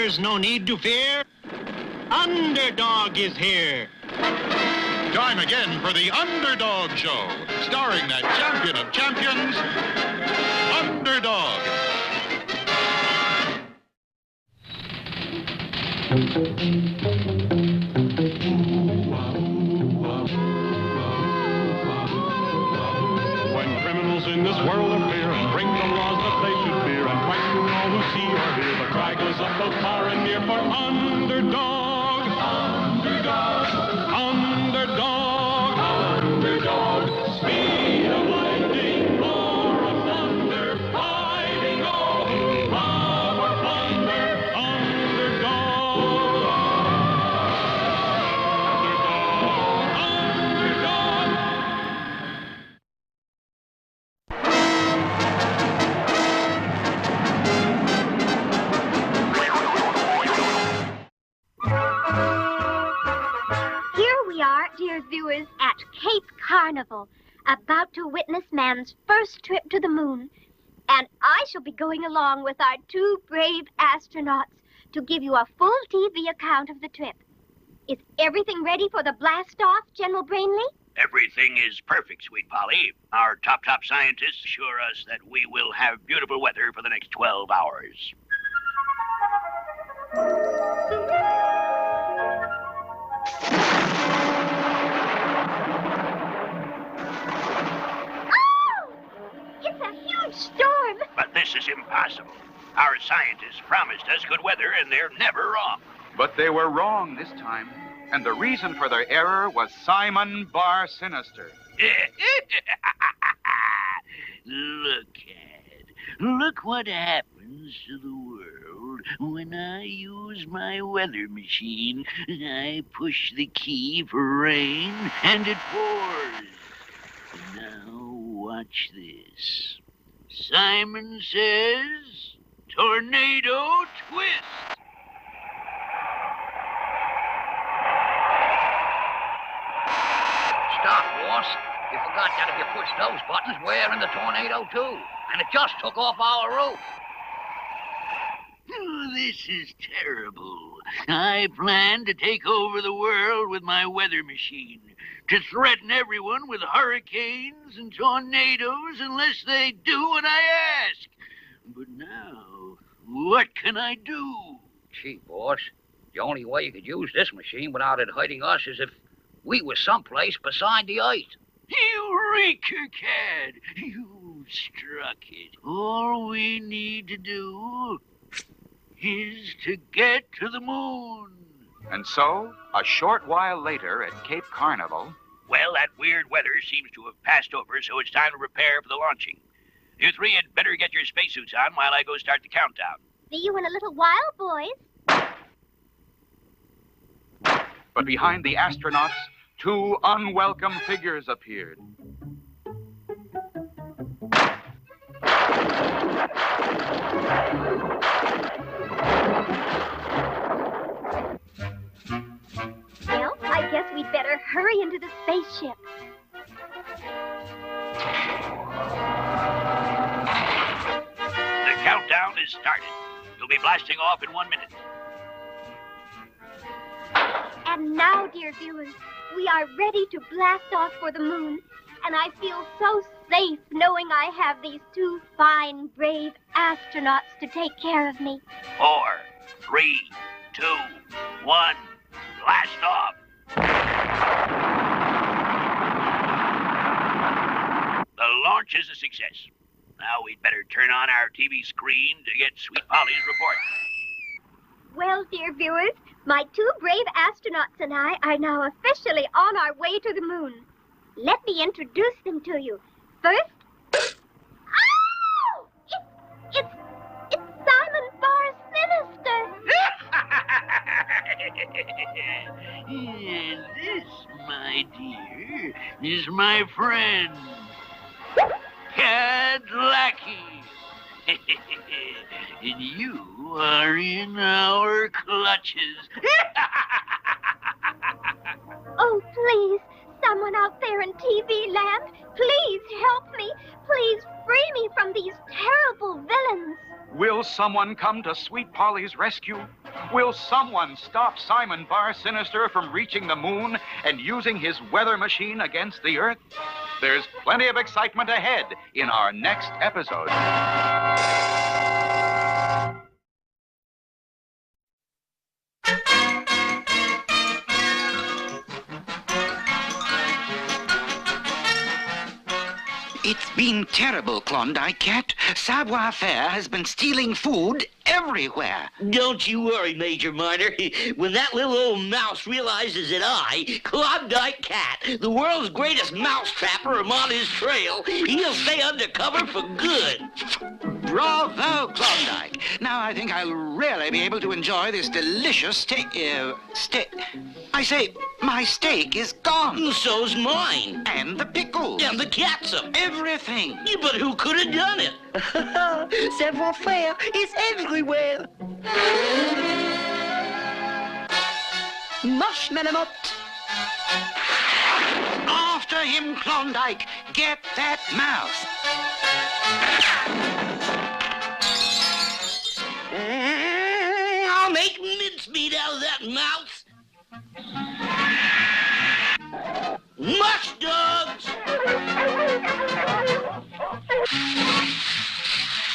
There's no need to fear. Underdog is here. Time again for the Underdog Show, starring that champion of champions, Underdog. When criminals in this world appear and break the laws that they should fear and frighten all who see or hear, the cry goes up both far and near for Underdog. Underdog. Underdog. Underdog. Speed of lightning, roar of thunder, fighting all who love or plunder. Underdog. Underdog. Here we are, dear viewers, at Cape Carnival, about to witness man's first trip to the moon. And I shall be going along with our two brave astronauts to give you a full TV account of the trip. Is everything ready for the blast-off, General Brainley? Everything is perfect, Sweet Polly. Our top scientists assure us that we will have beautiful weather for the next 12 hours. Oh! It's a huge storm! But this is impossible. Our scientists promised us good weather, and they're never wrong. But they were wrong this time. And the reason for their error was Simon Barsinister. Look, Cat. Look what happens to the world when I use my weather machine. I push the key for rain, and it pours. Now watch this. Simon says, tornado twist. Stop, boss. You forgot that if you push those buttons, we're in the tornado, too. And it just took off our roof. Oh, this is terrible. I plan to take over the world with my weather machine, to threaten everyone with hurricanes and tornadoes unless they do what I ask. But now, what can I do? Gee, boss, the only way you could use this machine without it hurting us is if we were someplace beside the ice. Eureka, Cad! You struck it. All we need to do is to get to the moon. And so, a short while later at Cape Carnival... Well, that weird weather seems to have passed over, so it's time to prepare for the launching. You three had better get your spacesuits on while I go start the countdown. See you in a little while, boys. But behind the astronauts, two unwelcome figures appeared. Well, I guess we'd better hurry into the spaceship. The countdown is started. You'll be blasting off in 1 minute. And now, dear viewers, we are ready to blast off for the moon. And I feel so safe knowing I have these two fine, brave astronauts to take care of me. 4, 3, 2, 1, blast off. The launch is a success. Now we'd better turn on our TV screen to get Sweet Polly's report. Well, dear viewers, my two brave astronauts and I are now officially on our way to the moon. Let me introduce them to you. First... Oh! It's Simon Barsinister! And this, my dear, is my friend, Cad Lackey. And you are in our clutches. Oh, please, someone out there in TV land, please help me. Please free me from these terrible villains. Will someone come to Sweet Polly's rescue? Will someone stop Simon Barsinister from reaching the moon and using his weather machine against the Earth? There's plenty of excitement ahead in our next episode. It's been terrible, Klondike Cat. Savoir-faire has been stealing food everywhere. Don't you worry, Major Miner. When that little old mouse realizes that I, Klondike Cat, the world's greatest mouse trapper, am on his trail, he'll stay undercover for good. Bravo, Klondike. Now I think I'll really be able to enjoy this delicious steak. I say, my steak is gone. So's mine. And the pickles. And the catsup. Everything. Yeah, but who could have done it? Savoir-faire is everywhere. Marshmallow. After him, Klondike. Get that mouse. I'll make mincemeat out of that mouse. Mush dogs!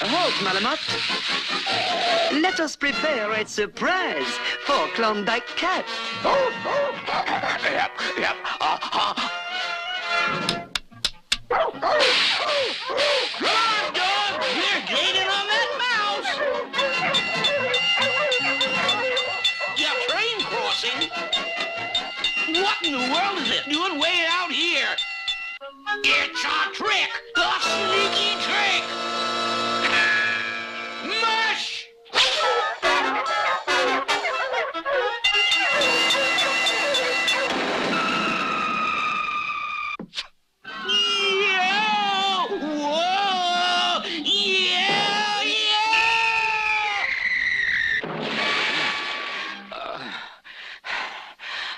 Halt, Malamute. Let us prepare a surprise for Klondike Cat. Yep. Come on, dog! We're gaining on that mouse! Yeah, train crossing? What in the world is it doing way out here? It's a trick! A sneaky trick! Mush! Yeah! Whoa! Yeah!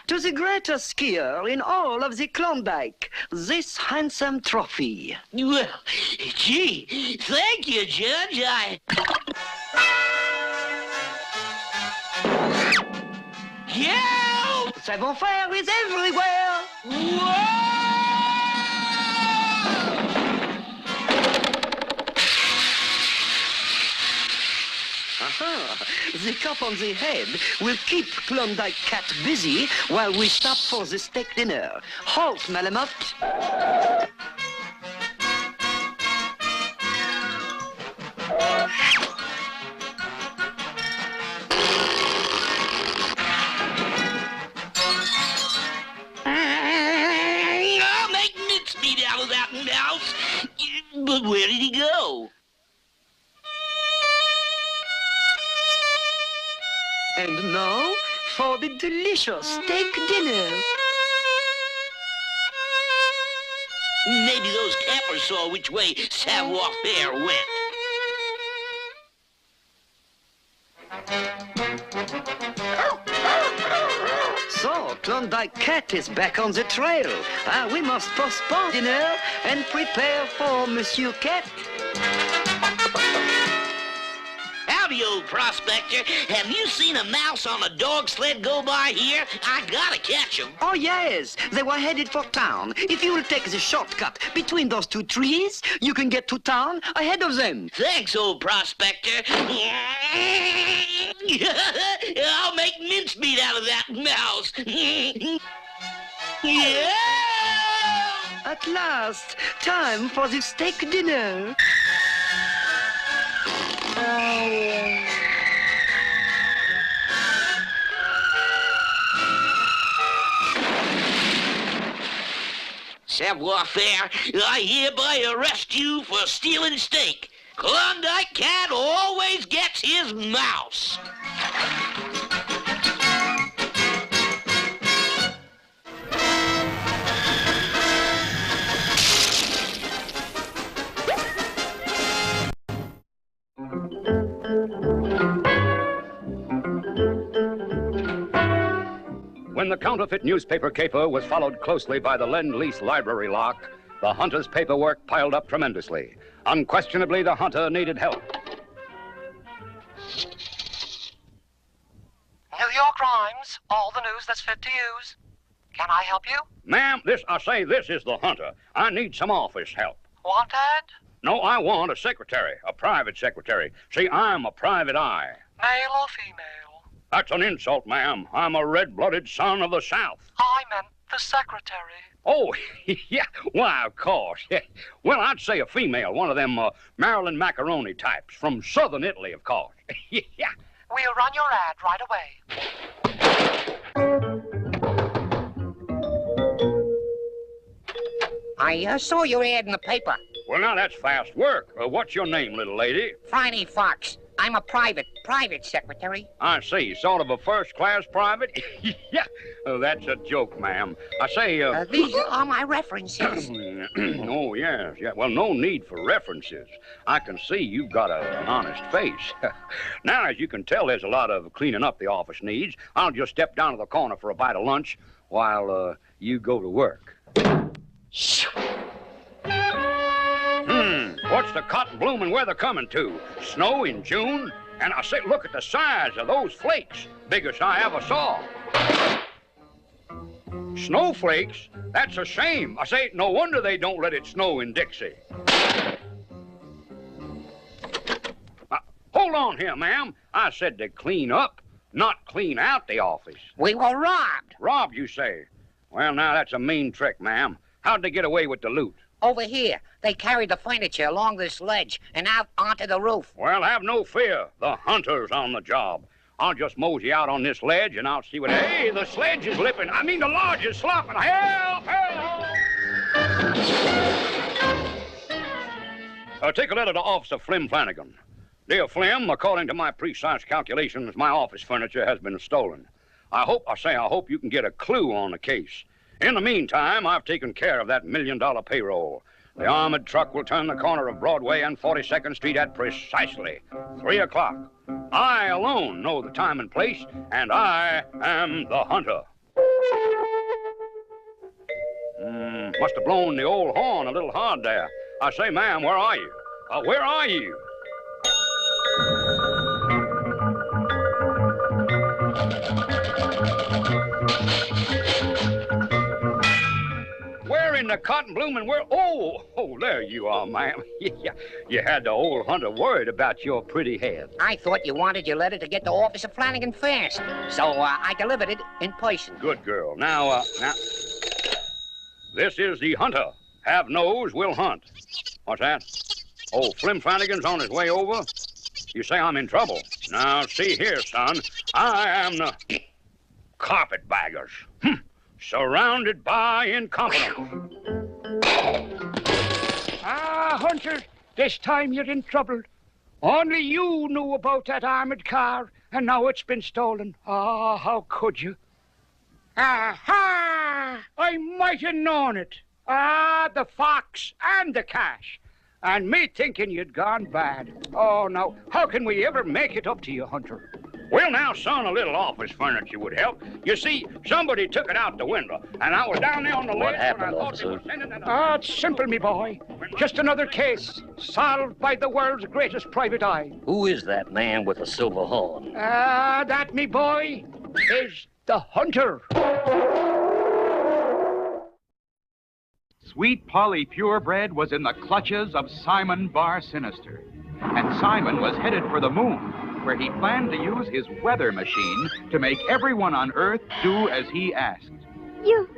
To the greatest skier in all of the Klondike, this handsome trophy. Well, gee, thank you, Judge. Yeah! Savoir-faire is everywhere. Whoa! Aha! The cup on the head will keep Klondike Cat busy while we stop for the steak dinner. Halt, Malamute. I'll make mincemeat out of that mouse. But where did he go? And now for the delicious steak dinner. Maybe those campers saw which way Savoir-faire went. So, Klondike Cat is back on the trail. We must postpone dinner and prepare for Monsieur Cat. Howdy, old prospector. Have you seen a mouse on a dog sled go by here? I gotta catch him. Oh, yes. They were headed for town. If you will take the shortcut between those two trees, you can get to town ahead of them. Thanks, old prospector. I'll make mincemeat out of that mouse. Yeah! At last, time for the steak dinner. Savoir-faire, I hereby arrest you for stealing steak. Klondike Cat always gets his mouse. When the counterfeit newspaper caper was followed closely by the Lend-Lease library lock, the hunter's paperwork piled up tremendously. Unquestionably, the hunter needed help. York Rhymes, all the news that's fit to use. Can I help you? Ma'am, this is the Hunter. I need some office help. Wanted? No, I want a secretary, a private secretary. See, I'm a private eye. Male or female? That's an insult, ma'am. I'm a red-blooded son of the South. I meant the secretary. Oh, yeah, why, of course. Well, I'd say a female, one of them Marilyn Macaroni types from southern Italy, of course. Yeah. We'll run your ad right away. I saw your ad in the paper. Well, now, that's fast work. What's your name, little lady? Friday Fox. I'm a private secretary. I see. Sort of a first-class private? Yeah. Oh, that's a joke, ma'am. I say, These are my references. Oh, yes. Yeah. Well, no need for references. I can see you've got an honest face. Now, as you can tell, there's a lot of cleaning up the office needs. I'll just step down to the corner for a bite of lunch while, you go to work. What's the cotton blooming weather coming to? Snow in June? And I say, look at the size of those flakes. Biggest I ever saw. Snowflakes? That's a shame. I say, no wonder they don't let it snow in Dixie. Hold on here, ma'am. I said to clean up, not clean out the office. We were robbed. Robbed, you say? Well, now, that's a mean trick, ma'am. How'd they get away with the loot? Over here. They carried the furniture along this ledge and out onto the roof. Well, have no fear. The Hunter's on the job. I'll just mosey out on this ledge and I'll see what... Hey, the sledge is lipping. I mean, the lodge is slopping. Help! Take a letter to Officer Flim Flanagan. Dear Flim, according to my precise calculations, my office furniture has been stolen. I hope you can get a clue on the case. In the meantime, I've taken care of that $1 million payroll. The armored truck will turn the corner of Broadway and 42nd Street at precisely 3 o'clock. I alone know the time and place, and I am the Hunter. Must have blown the old horn a little hard there. I say, ma'am, where are you? Where are you? In the cotton blooming world. Oh, there you are, ma'am. Yeah, you had the old Hunter worried about your pretty head. I thought you wanted your letter to get to Officer Flanagan fast, so I delivered it in person. Good girl. Now, this is the Hunter. Have nose, will hunt. What's that? Oh, Flim Flanagan's on his way over? You say I'm in trouble. Now, see here, son. I am the carpetbaggers. Surrounded by incompetence. Hunter, this time you're in trouble. Only you knew about that armored car, and now it's been stolen. How could you? Aha! I might have known it. The fox and the cash. And me thinking you'd gone bad. Oh, no. How can we ever make it up to you, Hunter? Well, now, son, a little office furniture would help. You see, somebody took it out the window, and I was down there on the ledge. What happened, officer? It's simple, me boy. Just another case solved by the world's greatest private eye. Who is that man with the silver horn? That, me boy, is the Hunter. Sweet Polly Purebred was in the clutches of Simon Barsinister. And Simon was headed for the moon, where he planned to use his weather machine to make everyone on Earth do as he asked. You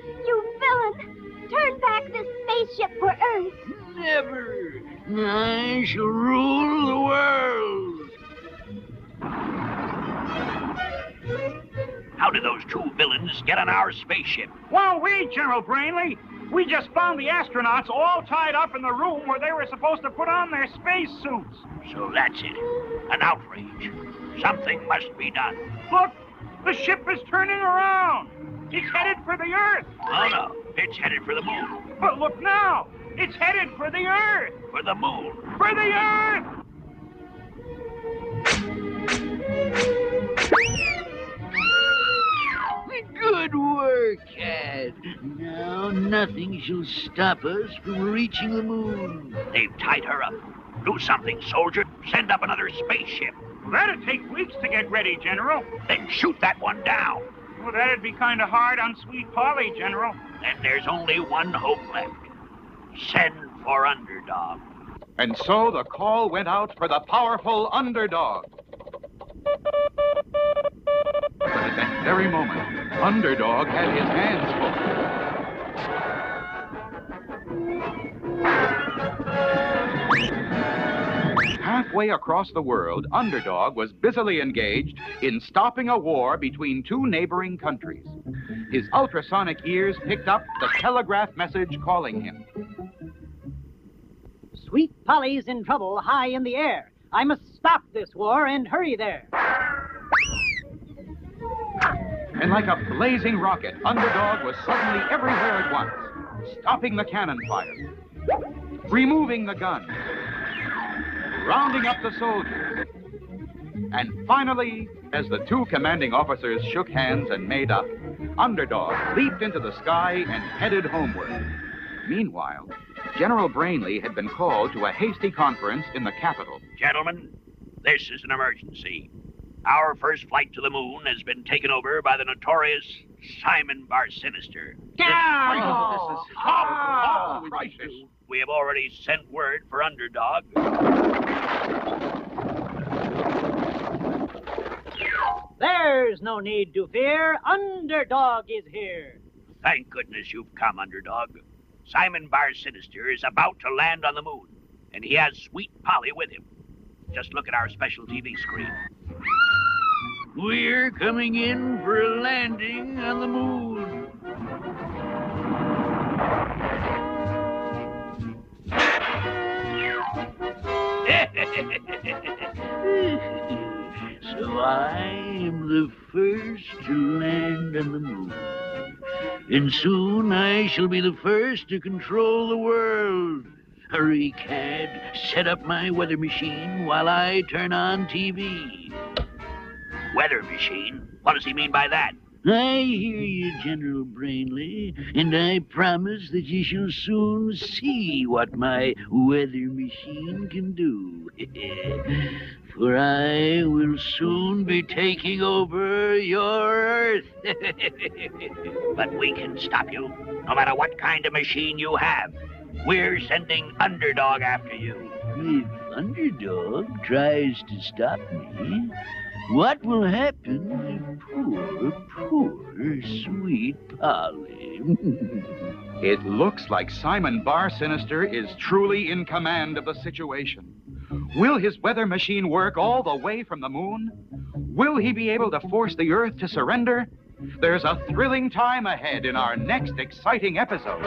villain! Turn back this spaceship for Earth! Never! I shall rule the world! How did those two villains get on our spaceship? Well, General Brainley, we just found the astronauts all tied up in the room where they were supposed to put on their space suits. So that's it. An outrage. Something must be done. Look, the ship is turning around. It's headed for the Earth. Oh, no. It's headed for the moon. But look now. It's headed for the Earth. For the moon. For the Earth. Good work, Cat. Now nothing shall stop us from reaching the moon. They've tied her up. Do something, soldier. Send up another spaceship. Well, that'd take weeks to get ready, General. Then shoot that one down. Well, that'd be kind of hard on Sweet Polly, General. Then there's only one hope left. Send for Underdog. And so the call went out for the powerful Underdog. But at that very moment, Underdog had his hands full. Halfway across the world, Underdog was busily engaged in stopping a war between two neighboring countries. His ultrasonic ears picked up the telegraph message calling him. Sweet Polly's in trouble high in the air. I must stop this war and hurry there. And like a blazing rocket, Underdog was suddenly everywhere at once, stopping the cannon fire, removing the guns, rounding up the soldiers. And finally, as the two commanding officers shook hands and made up, Underdog leaped into the sky and headed homeward. Meanwhile, General Brainley had been called to a hasty conference in the capital. Gentlemen, this is an emergency. Our first flight to the moon has been taken over by the notorious Simon Barsinister. Crisis. We have already sent word for Underdog. There's no need to fear. Underdog is here. Thank goodness you've come, Underdog. Simon Barsinister is about to land on the moon, and he has Sweet Polly with him. Just look at our special TV screen. We're coming in for a landing on the moon. So I'm the first to land on the moon. And soon I shall be the first to control the world. Hurry, Cad, set up my weather machine while I turn on TV. Weather machine? What does he mean by that? I hear you, General Brainley, and I promise that you shall soon see what my weather machine can do. For I will soon be taking over your Earth. But we can stop you, no matter what kind of machine you have. We're sending Underdog after you. If Underdog tries to stop me, what will happen to poor Sweet Polly? It looks like Simon Barsinister is truly in command of the situation. Will his weather machine work all the way from the moon? Will he be able to force the Earth to surrender? There's a thrilling time ahead in our next exciting episode.